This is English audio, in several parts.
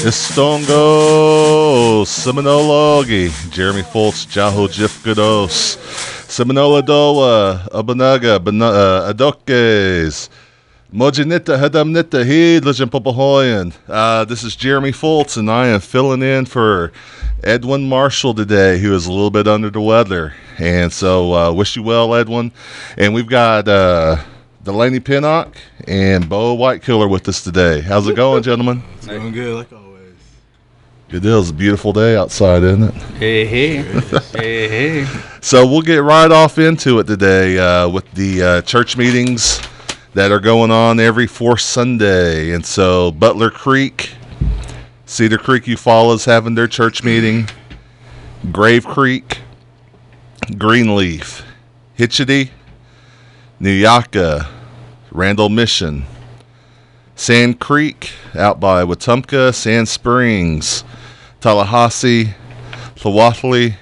Estongo, Seminole, Jeremy FULTZ, Jaho Jifgados, Seminole Doa, Abanaga, Adokes, Mojinita, Hadamnita, Hidlajan Papahoyan. This is Jeremy FULTZ, and I am filling in for Edwin Marshall today, who is a little bit under the weather. And so, wish you well, Edwin. And we've got DELANEY PENNOCK and Bo WHITEKILLER with us today. How's it going, gentlemen? It's going good, like always. Good deal. It's a beautiful day outside, isn't it? Hey, hey. Hey, hey. So we'll get right off into it today with the church meetings that are going on every fourth Sunday. And so Butler Creek, Cedar Creek Eufaula is having their church meeting. Grave Creek, Greenleaf, Hitchity, New Yucca, Randall Mission, Sand Creek out by Wetumpka, Sand Springs, Tallahassee, Tlawatley,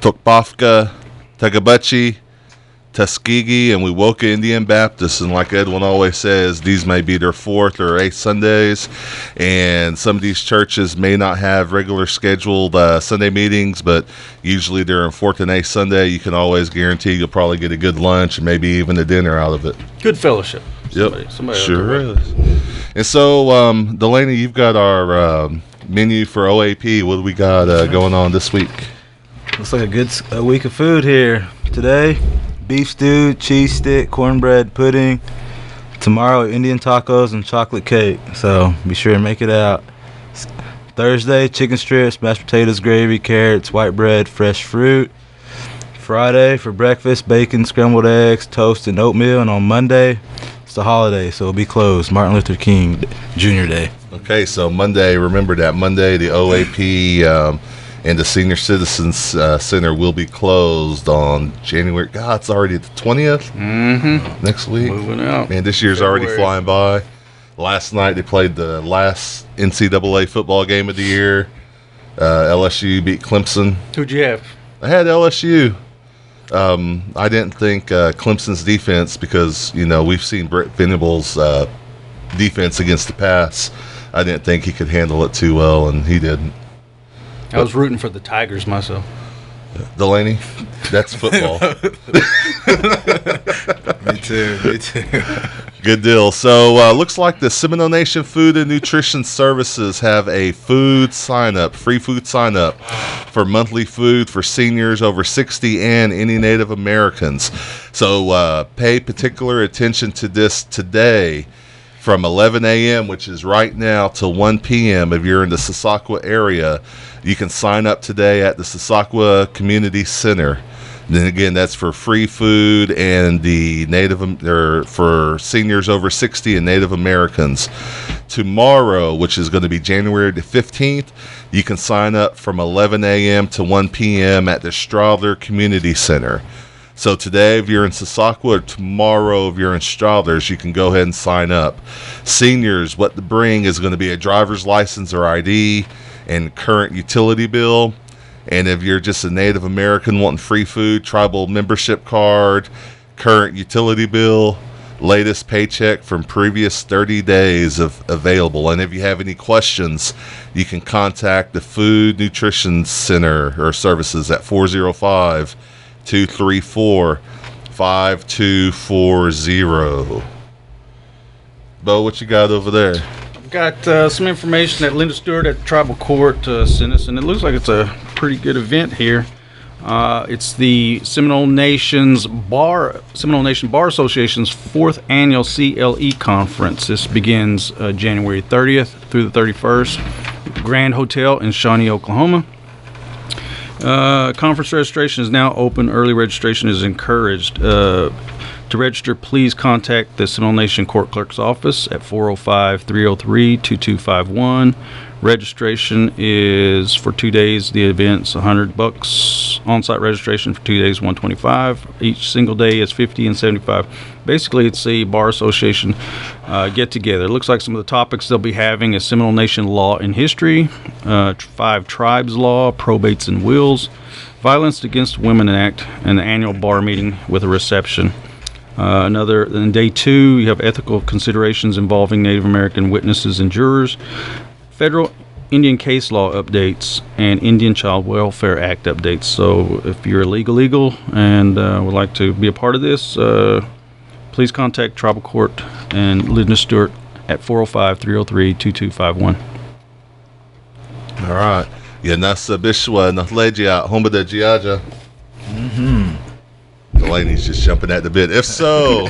Tokbafka, Tagabuchi, Tuskegee, and Wewoka Indian Baptist. And like Edwin always says, these may be their fourth or eighth Sundays, and some of these churches may not have regular scheduled Sunday meetings, but usually during fourth and eighth Sunday, you can always guarantee you'll probably get a good lunch and maybe even a dinner out of it. Good fellowship. Yep, somebody sure is. And so, DELANEY, you've got our menu for OAP. What do we got going on this week? Looks like a good week of food here. Today, beef stew, cheese stick, cornbread pudding. Tomorrow, Indian tacos and chocolate cake. So be sure to make it out. Thursday, chicken strips, mashed potatoes, gravy, carrots, white bread, fresh fruit. Friday, for breakfast, bacon, scrambled eggs, toast, and oatmeal. And on Monday, it's the holiday, so it'll be closed. Martin Luther King Jr. Day. Okay, so Monday, remember that Monday, the OAP and the Senior Citizens Center will be closed on January. God, it's already the 20th next week. Moving out. Man, this year's already flying by. Last night, they played the last NCAA football game of the year. LSU beat Clemson. Who'd you have? I had LSU. I didn't think Clemson's defense, because, you know, we've seen Brett Venables' defense against the pass. I didn't think he could handle it too well, and he didn't. I was rooting for the Tigers myself. DELANEY, that's football. Me too. Good deal. So looks like the Seminole Nation Food and Nutrition Services have a food sign-up, free food sign-up for monthly food for seniors over 60 and any Native Americans. So pay particular attention to this today from 11 a.m., which is right now, till 1 p.m. If you're in the Sasakwa area, you can sign up today at the Sasakwa Community Center. Then again, that's for free food and the for seniors over 60 and Native Americans. Tomorrow, which is going to be January the 15th, you can sign up from 11 a.m. to 1 p.m. at the Strawler Community Center. So today, if you're in Sasakwa, or tomorrow, if you're in Strawlers, you can go ahead and sign up. Seniors, what to bring is going to be a driver's license or ID and current utility bill. And if you're just a Native American wanting free food, tribal membership card, current utility bill, latest paycheck from previous 30 days available. And if you have any questions, you can contact the Food Nutrition Center or Services at 405-234-5240. Bo, what you got over there? Got some information that Linda Stewart at the Tribal Court sent us, and it looks like it's a pretty good event here. It's the Seminole Nation Bar Association's 4th annual CLE conference. This begins January 30th through the 31st, Grand Hotel in Shawnee, Oklahoma. Conference registration is now open. Early registration is encouraged. To To register, please contact the Seminole Nation Court Clerk's office at 405-303-2251. Registration is for 2 days. The event's $100. On-site registration for 2 days, $125. Each single day is $50 and $75. Basically, it's a bar association get-together. It looks like some of the topics they'll be having is Seminole Nation law and history, 5 tribes law, probates and wills, Violence Against Women Act, and the annual bar meeting with a reception. In day 2, you have ethical considerations involving Native American witnesses and jurors, federal Indian case law updates, and Indian Child Welfare Act updates. So if you're a legal and would like to be a part of this, please contact Tribal Court and Linda Stewart at 405-303-2251. All right. Yeah, nasa bishwa nahlegia homada giaja. Delaney's just jumping at the bit. If so,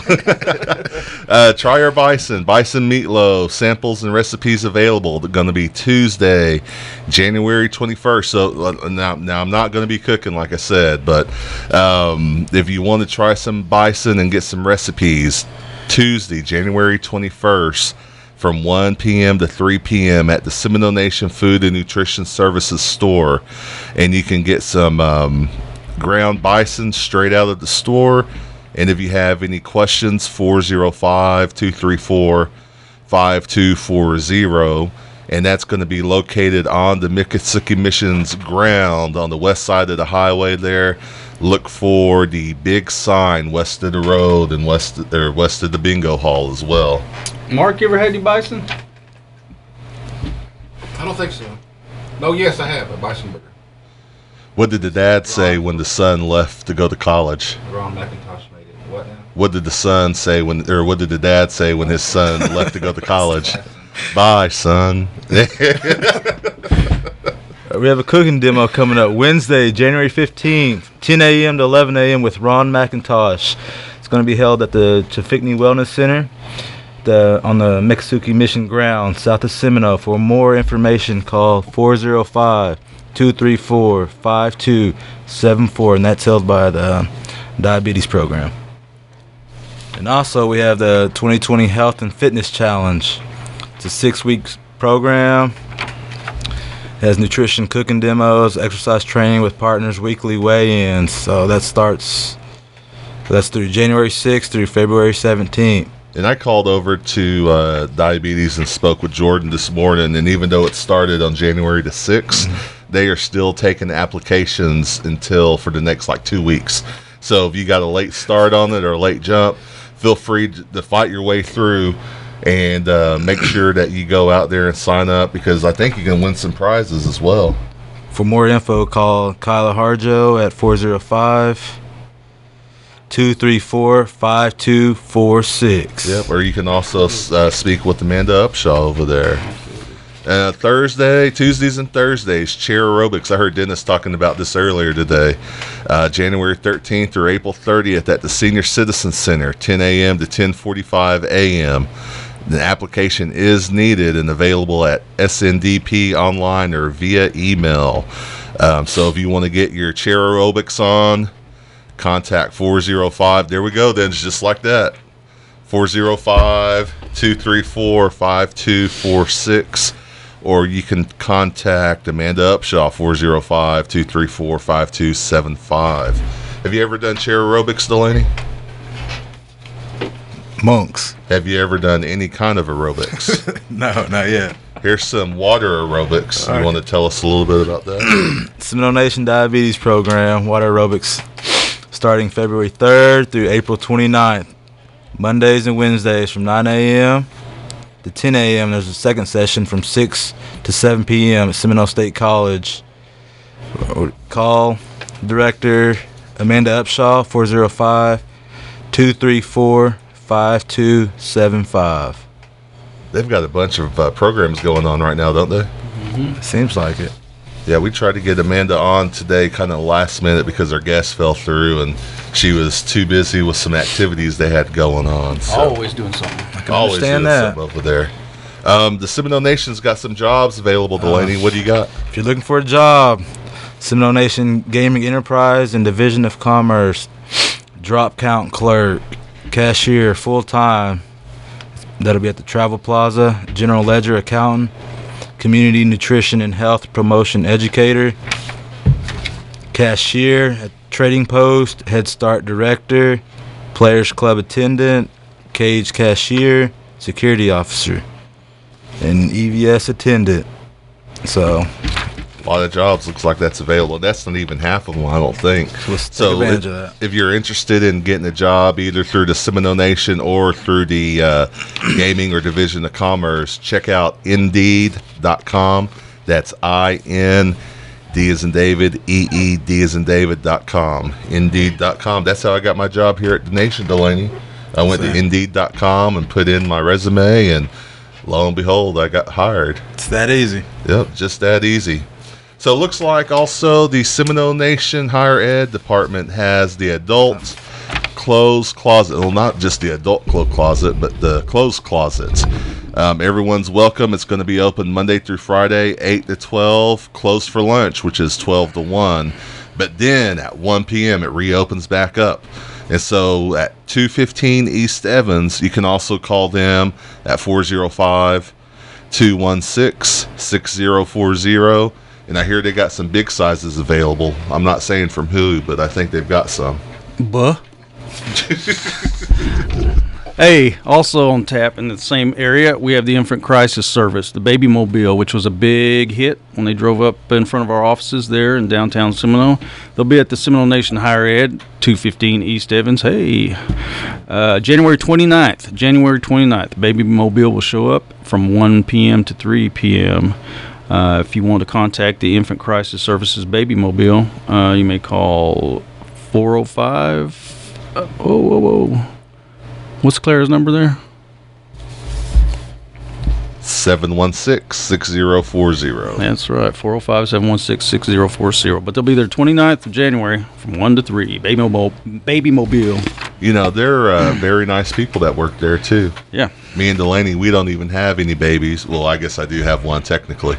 try our bison meatloaf, samples and recipes available. They're going to be Tuesday, January 21st. So now I'm not going to be cooking, like I said, but if you want to try some bison and get some recipes, Tuesday, January 21st, from 1 p.m. to 3 p.m. at the Seminole Nation Food and Nutrition Services store, and you can get some ground bison straight out of the store. And if you have any questions, 405-234-5240, and that's going to be located on the Miccosukee Mission's ground on the west side of the highway there. Look for the big sign west of the road and west of the bingo hall as well. Mark, you ever had any bison? I don't think so. No, yes, I have a bison burger. What did the dad say when the son left to go to college? Ron McIntosh made it. What now? What did the son say what did the dad say when his son left to go to college? Bye, son. We have a cooking demo coming up Wednesday, January 15th, 10 a.m. to 11 a.m. with Ron McIntosh. It's going to be held at the Chafikni Wellness Center on the Miccosukee Mission grounds, south of Seminole. For more information, call 405-234-5274, and that's held by the Diabetes Program. And also, we have the 2020 Health and Fitness Challenge. It's a 6-week program. It has nutrition, cooking demos, exercise training with partners, weekly weigh-ins. So that's through January 6th through February 17th. And I called over to Diabetes and spoke with Jordan this morning, and even though it started on January the 6th, they are still taking applications for the next 2 weeks. So if you got a late start on it or a late jump, feel free to fight your way through and make sure that you go out there and sign up, because I think you can win some prizes as well. For more info, call Kyla Harjo at 405-234-5246. Yep, or you can also speak with Amanda Upshaw over there. Tuesdays and Thursdays, chair aerobics. I heard Dennis talking about this earlier today. January 13th through April 30th at the Senior Citizen Center, 10 a.m. to 10:45 a.m. The application is needed and available at SNDP online or via email. So if you want to get your chair aerobics on, contact 405. There we go. Then it's just like that. 405-234-5246. Or you can contact Amanda Upshaw, 405-234-5275. Have you ever done chair aerobics, Delaney? Monks. Have you ever done any kind of aerobics? No, not yet. Here's some water aerobics. All right. You want to tell us a little bit about that? Seminole Nation Diabetes Program, water aerobics, starting February 3rd through April 29th. Mondays and Wednesdays from 9 a.m. to 10 a.m. There's a second session from 6 to 7 p.m. at Seminole State College. Call Director Amanda Upshaw, 405-234-5275. They've got a bunch of programs going on right now, don't they? Mm-hmm. Seems like it. Yeah, we tried to get Amanda on today kind of last minute because our guest fell through and she was too busy with some activities they had going on. So. Always doing something. I can Always understand doing that. something over there. The Seminole Nation's got some jobs available, Delaney. What do you got? If you're looking for a job, Seminole Nation Gaming Enterprise and Division of Commerce, drop count clerk, cashier full-time. That'll be at the Travel Plaza. General ledger accountant. Community nutrition and health promotion educator. Cashier at Trading Post. Head Start director. Players Club attendant. Cage cashier. Security officer. And EVS attendant. So, A lot of jobs looks like that's available. That's not even half of them, I don't think. let's take So advantage of that. if you're interested in getting a job either through the Seminole Nation or through the Gaming or Division of Commerce, check out Indeed.com. That's I-N-D as in David, E-E-D as in David.com. Indeed.com. That's how I got my job here at the Nation, Delaney. I went to Indeed.com and put in my resume, and lo and behold, I got hired. It's that easy. Yep, just that easy. So it looks like also the Seminole Nation Higher Ed Department has the adult clothes closet. Well, not just the adult clothes closet, but the clothes closets. Everyone's welcome. It's going to be open Monday through Friday, 8 to 12, closed for lunch, which is 12 to 1. But then at 1 p.m. it reopens back up. And so at 215 East Evans, you can also call them at 405-216-6040. And I hear they got some big sizes available. I'm not saying from who, but I think they've got some. Buh. Hey, also on tap in the same area, we have the Infant Crisis Service, the Baby Mobile, which was a big hit when they drove up in front of our offices there in downtown Seminole. They'll be at the Seminole Nation Higher Ed, 215 East Evans. Hey, January 29th, the Baby Mobile will show up from 1 p.m. to 3 p.m. If you want to contact the Infant Crisis Services Baby Mobile, you may call 405. What's Clara's number there? 716-6040. That's right, 405-716-6040. But they'll be there 29th of January from 1 to 3. Baby Mobile. You know, they're very nice people that work there, too. Yeah. Me and Delaney, we don't even have any babies. Well, I guess I do have one technically.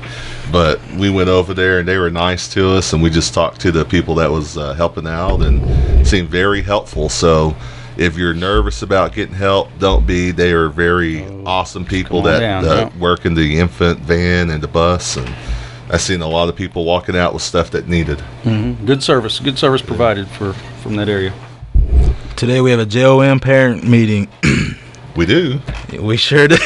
But we went over there, and they were nice to us, and we just talked to the people that was helping out and seemed very helpful. So if you're nervous about getting help, don't be. They are very awesome people that work in the infant van and the bus. And I've seen a lot of people walking out with stuff that needed. Mm-hmm. Good service provided from that area. Today we have a JOM parent meeting. We do. We sure do.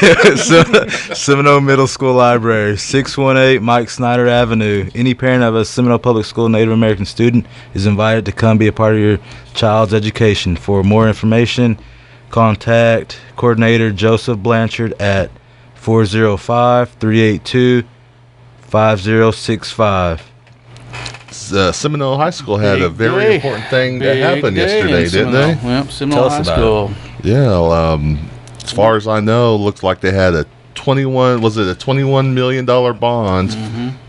Seminole Middle School Library, 618 Mike Snyder Avenue. Any parent of a Seminole Public School Native American student is invited to come be a part of your child's education. For more information, contact Coordinator Joseph Blanchard at 405-382-5065. Seminole High School had a very important thing that happened yesterday, didn't they? Yep, Seminole High School. Yeah, as far as I know, looks like they had a $21 million bond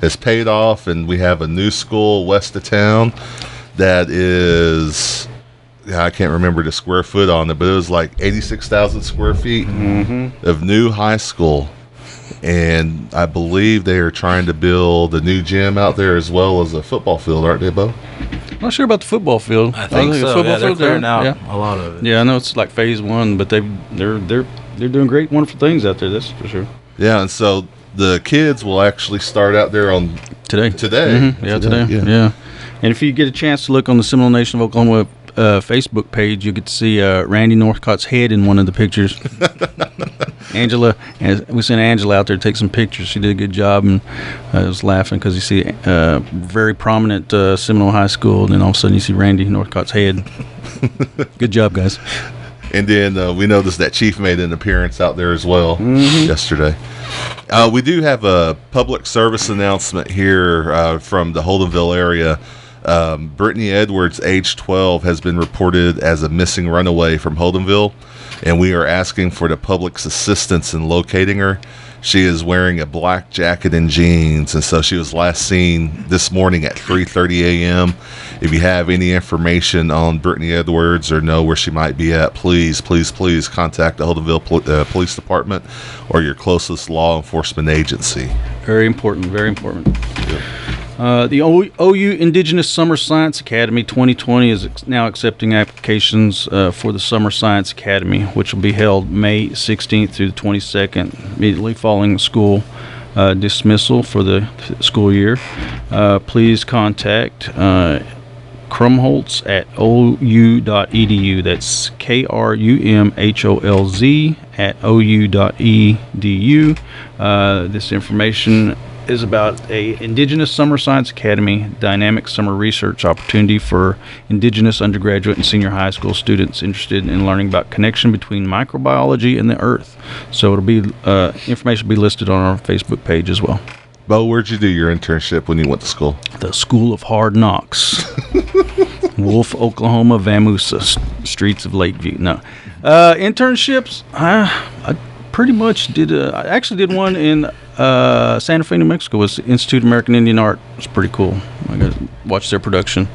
has paid off, and we have a new school west of town that is, I can't remember the square foot on it, but it was like 86,000 square feet of new high school. And I believe they are trying to build a new gym out there as well as a football field, aren't they, Bo? I'm not sure about the football field. I think so. Football They're field clearing there. out a lot of it. Yeah, I know it's like phase 1, but they're doing great, wonderful things out there. That's for sure. Yeah, and so the kids will actually start out there on Today. Mm-hmm. Yeah, today. Yeah. And if you get a chance to look on the Seminole Nation of Oklahoma Facebook page, you get to see Randy Northcott's head in one of the pictures. Angela, and we sent Angela out there to take some pictures. She did a good job, and I was laughing because you see very prominent Seminole High School, and then all of a sudden you see Randy Northcott's head. Good job, guys. And then we noticed that Chief made an appearance out there as well yesterday. We do have a public service announcement here from the Holdenville area. Brittany Edwards, age 12, has been reported as a missing runaway from Holdenville, and we are asking for the public's assistance in locating her. She is wearing a black jacket and jeans, and so she was last seen this morning at 3:30 a.m. If you have any information on Brittany Edwards or know where she might be at, please contact the Holdenville Police Department or your closest law enforcement agency. Very important, very important. Yep. The OU Indigenous Summer Science Academy 2020 is now accepting applications for the Summer Science Academy, which will be held May 16th through the 22nd, immediately following school dismissal for the school year. Please contact Krumholz at ou.edu. That's KRUMHOLZ at ou.edu. This information is about a Indigenous Summer Science Academy dynamic summer research opportunity for Indigenous undergraduate and senior high school students interested in learning about connection between microbiology and the earth. So it'll be information will be listed on our Facebook page as well. Bo, where'd you do your internship when you went to school? The School of Hard Knocks. Wolf, Oklahoma, Vamusa, streets of Lakeview. No. Internships, I pretty much did. I actually did one in Santa Fe, New Mexico. Was the Institute of American Indian Art. It was pretty cool. I got to watch their production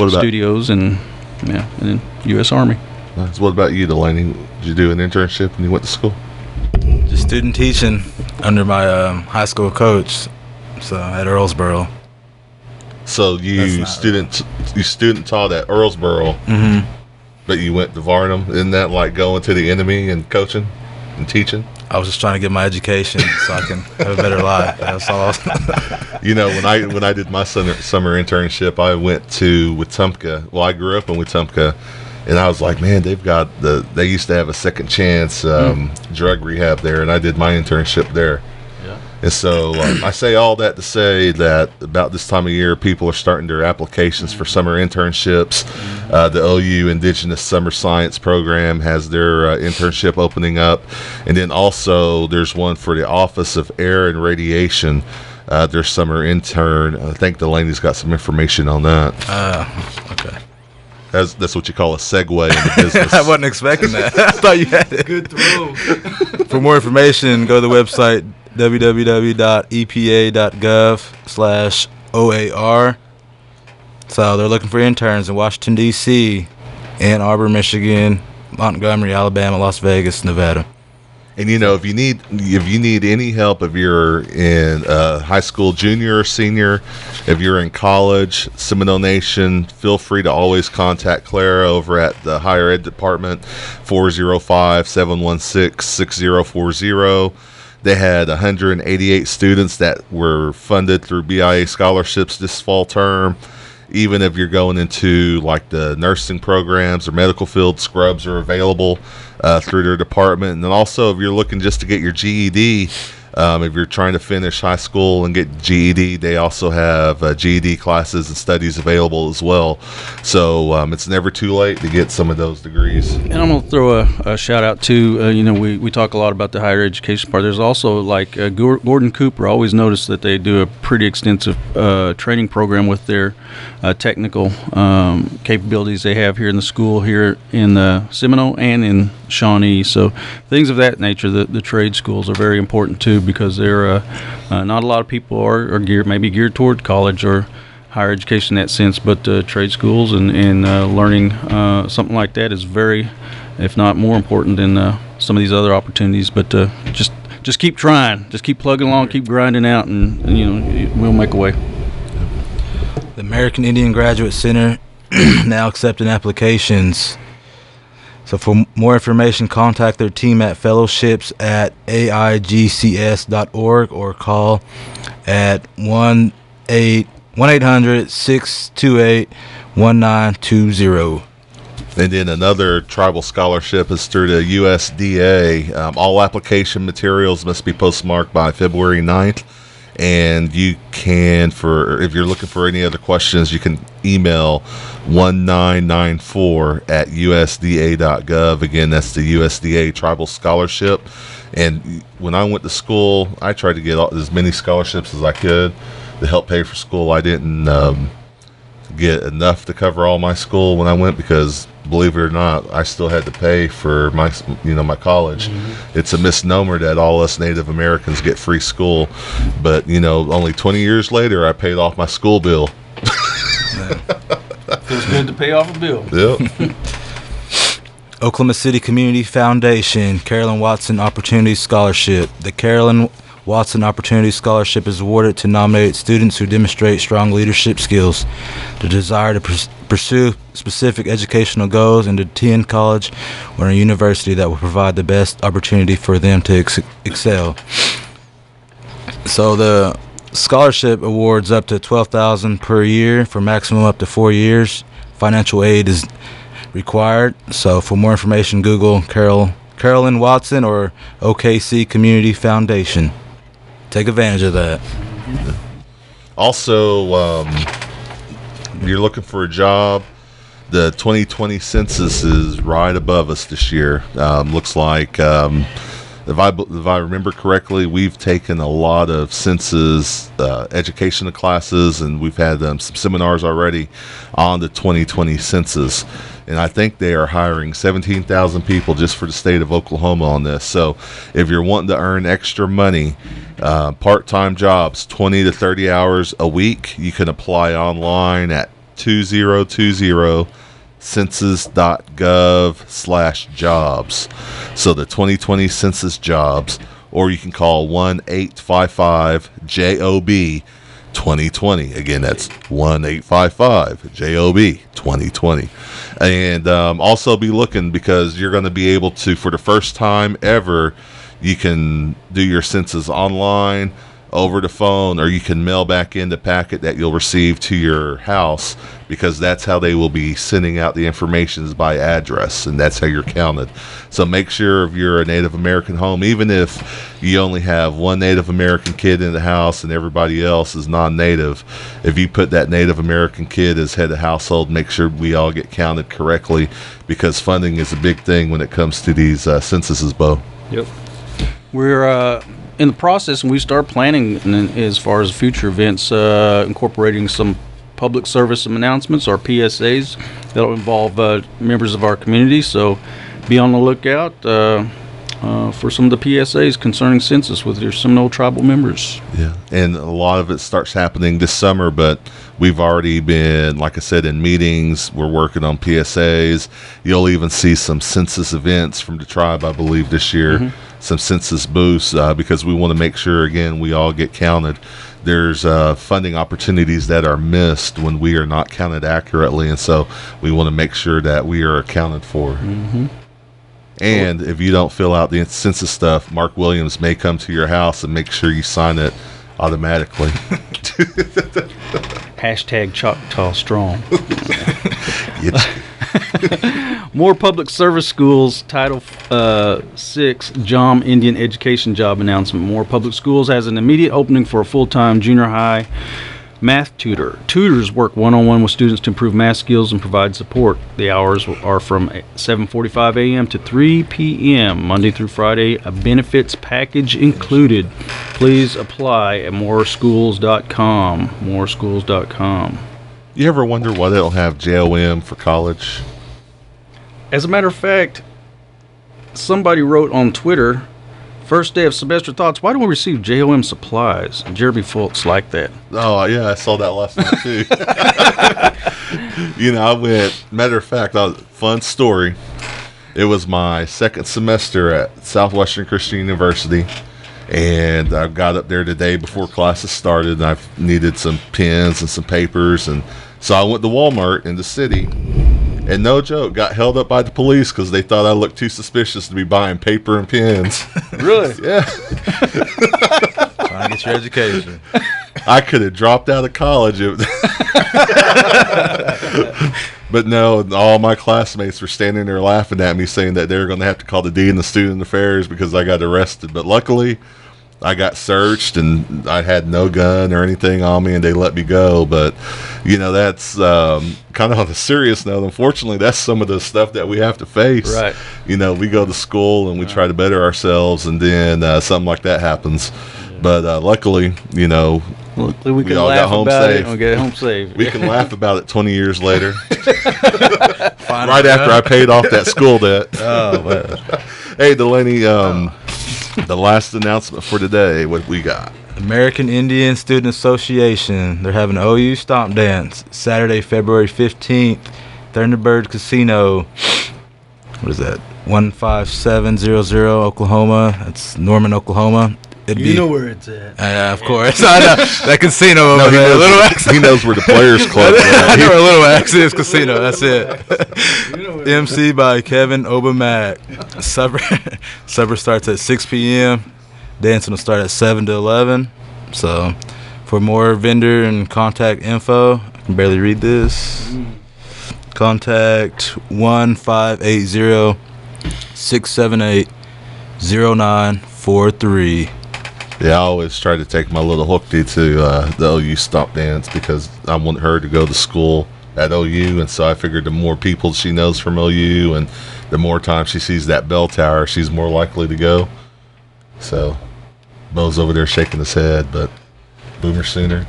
studios and then U.S. Army. Nice. What about you, Delaney? Did you do an internship when you went to school? Just student teaching under my high school coach, so at Earlsboro. So you student taught at Earlsboro, but you went to Varnum. Isn't that like going to the enemy and coaching and teaching? I was just trying to get my education so I can have a better life. That's all. You know, when I did my summer internship, I went to Wetumpka. Well, I grew up in Wetumpka, and I was like, man, they used to have a second chance drug rehab there, and I did my internship there. Yeah. And so I say all that to say that about this time of year, people are starting their applications for summer internships. The OU Indigenous Summer Science Program has their internship opening up. And then also there's one for the Office of Air and Radiation, their summer intern. I think Delaney's got some information on that. Okay. That's what you call a segue into business. I wasn't expecting that. I thought you had it. Good throw. For more information, go to the website www.epa.gov/OAR. So they're looking for interns in Washington, D.C., Ann Arbor, Michigan, Montgomery, Alabama, Las Vegas, Nevada. And you know, if you need any help, if you're in high school junior or senior, if you're in college, Seminole Nation, feel free to always contact Clara over at the Higher Ed Department, 405-716-6040. They had 188 students that were funded through BIA scholarships this fall term. Even if you're going into like the nursing programs or medical field, scrubs are available through their department. And then also if you're looking just to get your GED, if you're trying to finish high school and get GED, they also have GED classes and studies available as well. So it's never too late to get some of those degrees. And I'm going to throw a shout out to, we talk a lot about the higher education part. There's also like Gordon Cooper. I always notice that they do a pretty extensive training program with their technical capabilities they have here in the school, here in Seminole and in Shawnee. So things of that nature, the trade schools are very important too, because they're not a lot of people are geared toward college or higher education in that sense, but trade schools and learning something like that is very, if not more important than some of these other opportunities. But just keep trying, just keep plugging along, keep grinding out, and we'll make a way. The American Indian Graduate Center now accepting applications. So for more information, contact their team at fellowships@aigcs.org or call at 1-800-628-1920. And then another tribal scholarship is through the USDA. All application materials must be postmarked by February 9th. And you can, if you're looking for any other questions, you can email 1994@usda.gov. Again, that's the USDA Tribal Scholarship. And when I went to school, I tried to get as many scholarships as I could to help pay for school. I didn't get enough to cover all my school when I went, because believe it or not, I still had to pay for my college. Mm-hmm. It's a misnomer that all us Native Americans get free school, but only 20 years later I paid off my school bill. Feels good to pay off a bill. Yep. Oklahoma City Community Foundation Carolyn Watson Opportunity Scholarship. The Carolyn Watson Opportunity Scholarship is awarded to nominated students who demonstrate strong leadership skills, the desire to pursue specific educational goals, and to attend college or a university that will provide the best opportunity for them to excel. So the scholarship awards up to $12,000 per year for maximum up to 4 years. Financial aid is required. So for more information, Google Carolyn Watson or OKC Community Foundation. Take advantage of that. Also, you're looking for a job. The 2020 census is right above us this year. Looks like, if I remember correctly, we've taken a lot of census educational classes, and we've had some seminars already on the 2020 census. And I think they are hiring 17,000 people just for the state of Oklahoma on this. So if you're wanting to earn extra money, part-time jobs, 20 to 30 hours a week, you can apply online at 2020census.gov/jobs. So the 2020 census jobs, or you can call 1-855-JOB 2020. Again, that's 1-855-JOB 2020. And also be looking, because you're going to be able to, for the first time ever, you can do your census online, over the phone, or you can mail back in the packet that you'll receive to your house, because that's how they will be sending out the information, is by address, and that's how you're counted. So make sure, if you're a Native American home, even if you only have one Native American kid in the house and everybody else is non-Native, if you put that Native American kid as head of household, make sure we all get counted correctly, because funding is a big thing when it comes to these censuses, Bo. Yep. We're in the process, and we start planning as far as future events, incorporating some public service announcements, or PSAs, that'll involve members of our community. So be on the lookout for some of the PSAs concerning census with your Seminole tribal members. Yeah, and a lot of it starts happening this summer, but we've already been, like I said, in meetings. We're working on PSAs. You'll even see some census events from the tribe, I believe, this year. Some census boosts, because we want to make sure, again, we all get counted. There's funding opportunities that are missed when we are not counted accurately, and so we want to make sure that we are accounted for. And if you don't fill out the census stuff, Mark Williams may come to your house and make sure you sign it automatically. Hashtag Choctaw Strong. Yes. More public service schools, Title VI, JOM Indian Education Job Announcement. More public schools has an immediate opening for a full-time junior high math tutor. Tutors work one-on-one with students to improve math skills and provide support. The hours are from 7:45 a.m. to 3 p.m., Monday through Friday, a benefits package included. Please apply at moreschools.com. Moreschools.com. You ever wonder why they don't have JOM for college? As a matter of fact, somebody wrote on Twitter, first day of semester thoughts, why don't we receive JOM supplies? Jeremy FULTZ liked that. Oh, yeah, I saw that last night, too. I went, matter of fact, fun story. It was my second semester at Southwestern Christian University, and I got up there the day before classes started, and I needed some pens and some papers, and so I went to Walmart in the city. And no joke, got held up by the police because they thought I looked too suspicious to be buying paper and pens. Really? Yeah. Trying to get your education. I could have dropped out of college. But no, all my classmates were standing there laughing at me, saying that they were going to have to call the dean of student affairs because I got arrested. But luckily, I got searched and I had no gun or anything on me, and they let me go. But that's kind of on a serious note. Unfortunately, that's some of the stuff that we have to face. Right. We go to school and we try to better ourselves, and then something like that happens. But luckily, we can all laugh got home about safe. it and get home safe. We can laugh about it 20 years later. Right after I paid off that school debt. Oh, man. Hey, Delaney, the last announcement for today, what we got? American Indian Student Association. They're having an OU Stomp Dance Saturday, February 15th, Thunderbird Casino. What is that? 15700 Oklahoma. That's Norman, Oklahoma. It'd You be, know where it's at. of course. I know that casino over there. He knows where the Players Club is. I know where Little Wax is casino. That's it. MC by Kevin Obermack. Supper starts at 6 p.m. Dancing will start at 7 to 11. So, for more vendor and contact info, I can barely read this. Contact 1-580-678-0943. Yeah, I always try to take my little hooktie to the OU stomp dance because I want her to go to school at OU, and so I figured the more people she knows from OU and the more time she sees that bell tower, she's more likely to go. So, Bo's over there shaking his head, but Boomer Sooner.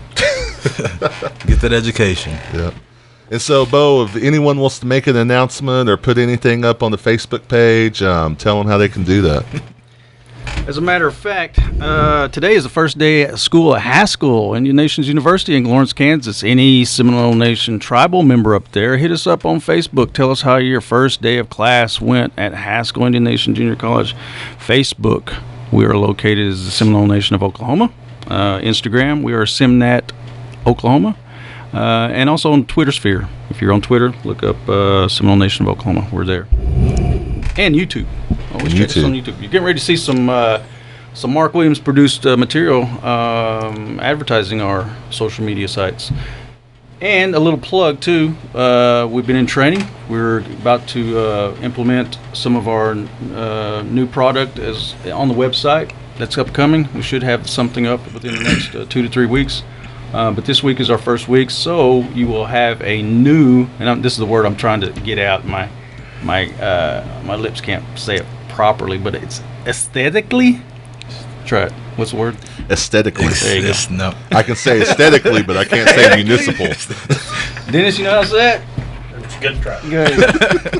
Get that education. Yeah. And so, Bo, if anyone wants to make an announcement or put anything up on the Facebook page, tell them how they can do that. As a matter of fact, today is the first day at school at Haskell, Indian Nations University in Lawrence, Kansas. Any Seminole Nation tribal member up there, hit us up on Facebook. Tell us how your first day of class went at Haskell Indian Nation Junior College. Facebook, we are located as the Seminole Nation of Oklahoma. Instagram, we are Simnat Oklahoma. And also on Twitter sphere. If you're on Twitter, look up Seminole Nation of Oklahoma. We're there. And YouTube. Always check us on YouTube. You're getting ready to see some Mark Williams produced material advertising our social media sites. And a little plug too. We've been in training. We're about to implement some of our new product as on the website. That's upcoming. We should have something up within the next 2 to 3 weeks. But this week is our first week, so you will have a new. And this is the word I'm trying to get out. My lips can't say it properly, but it's aesthetically. Try it. What's the word? Aesthetically. There you go. No. I can say aesthetically, but I can't say municipal. Dennis, you know how to say it? Good try. Good.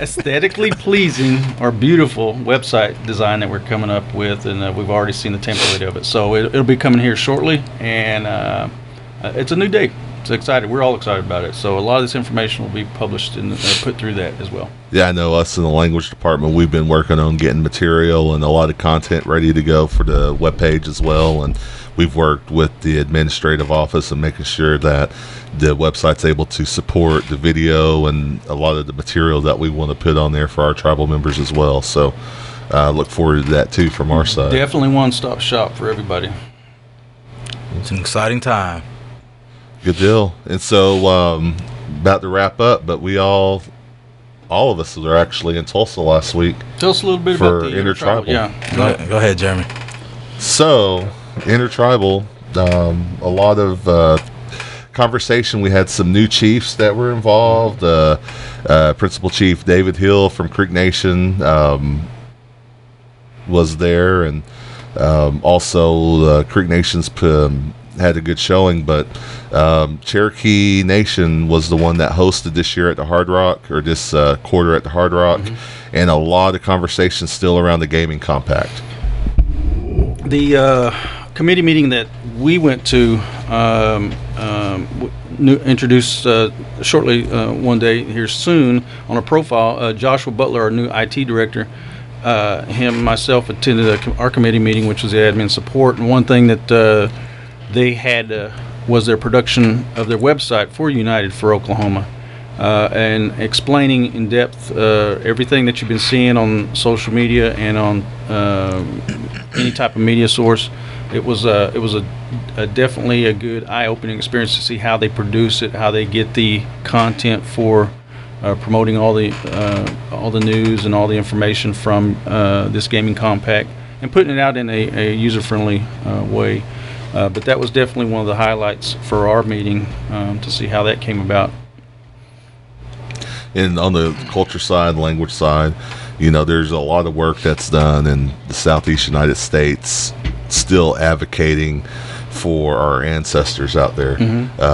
Aesthetically pleasing or beautiful website design that we're coming up with, and we've already seen the template of it. So it'll be coming here shortly, and it's a new day. It's excited. We're all excited about it. So a lot of this information will be published and put through that as well. Yeah, I know us in the language department, we've been working on getting material and a lot of content ready to go for the webpage as well. And we've worked with the administrative office and making sure that the website's able to support the video and a lot of the material that we want to put on there for our tribal members as well. So look forward to that too from our side. Definitely one-stop shop for everybody. It's an exciting time. Good deal. And so about to wrap up, but we all of us were actually in Tulsa last week. Tell us a little bit For about the intertribal. Yeah. Go ahead, Jeremy. So, intertribal, a lot of conversation. We had some new chiefs that were involved. Principal Chief David Hill from Creek Nation was there, and also Creek Nation's had a good showing, but Cherokee Nation was the one that hosted this year at the Hard Rock, or this quarter at the Hard Rock, and a lot of conversations still around the gaming compact. The committee meeting that we went to introduced shortly one day here soon on a profile, Joshua Butler, our new IT director. Myself attended our committee meeting, which was the admin support, and one thing that they had was their production of their website for United for Oklahoma, and explaining in depth everything that you've been seeing on social media and on any type of media source. It was definitely a good eye-opening experience to see how they produce it, how they get the content for promoting all the news and all the information from this gaming compact and putting it out in a user-friendly way. But that was definitely one of the highlights for our meeting, to see how that came about. And on the culture side, language side, there's a lot of work that's done in the Southeast United States, still advocating for our ancestors out there,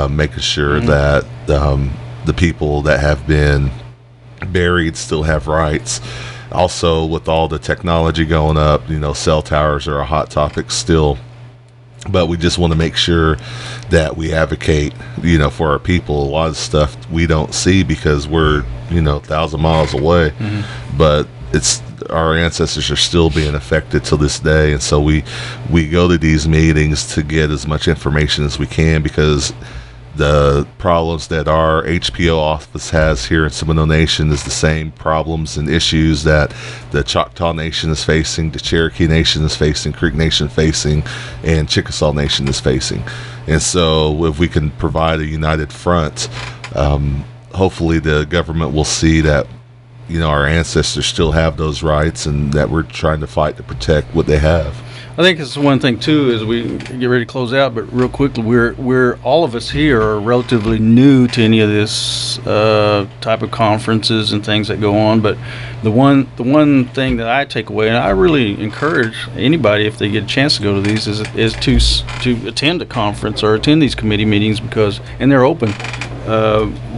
making sure that the people that have been buried still have rights. Also, with all the technology going up, cell towers are a hot topic still. But we just want to make sure that we advocate, for our people. A lot of stuff we don't see because we're, 1,000 miles away. But it's our ancestors are still being affected to this day, and so we go to these meetings to get as much information as we can, because the problems that our HPO office has here in Seminole Nation is the same problems and issues that the Choctaw Nation is facing, the Cherokee Nation is facing, Creek Nation facing, and Chickasaw Nation is facing. And so if we can provide a united front, hopefully the government will see that, you know, our ancestors still have those rights, and that we're trying to fight to protect what they have. I think it's one thing too, as we get ready to close out, but real quickly, we're all of us here are relatively new to any of this type of conferences and things that go on. But the one thing that I take away, and I really encourage anybody, if they get a chance to go to these, is to attend a conference or attend these committee meetings, and they're open,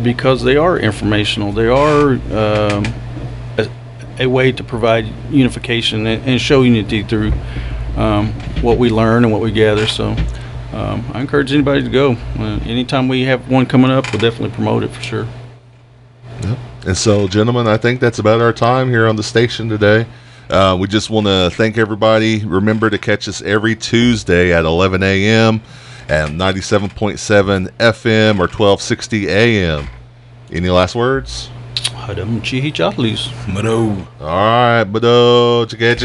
because they are informational. They are a way to provide unification and show unity through what we learn and what we gather. So I encourage anybody to go. Anytime we have one coming up, we'll definitely promote it for sure. Yep. And so, gentlemen, I think that's about our time here on the station today. We just want to thank everybody. Remember to catch us every Tuesday at 11 a.m. at 97.7 FM or 1260 a.m. Any last words? Hadam chihi chatlis. Mado. All right, Bado. Chika.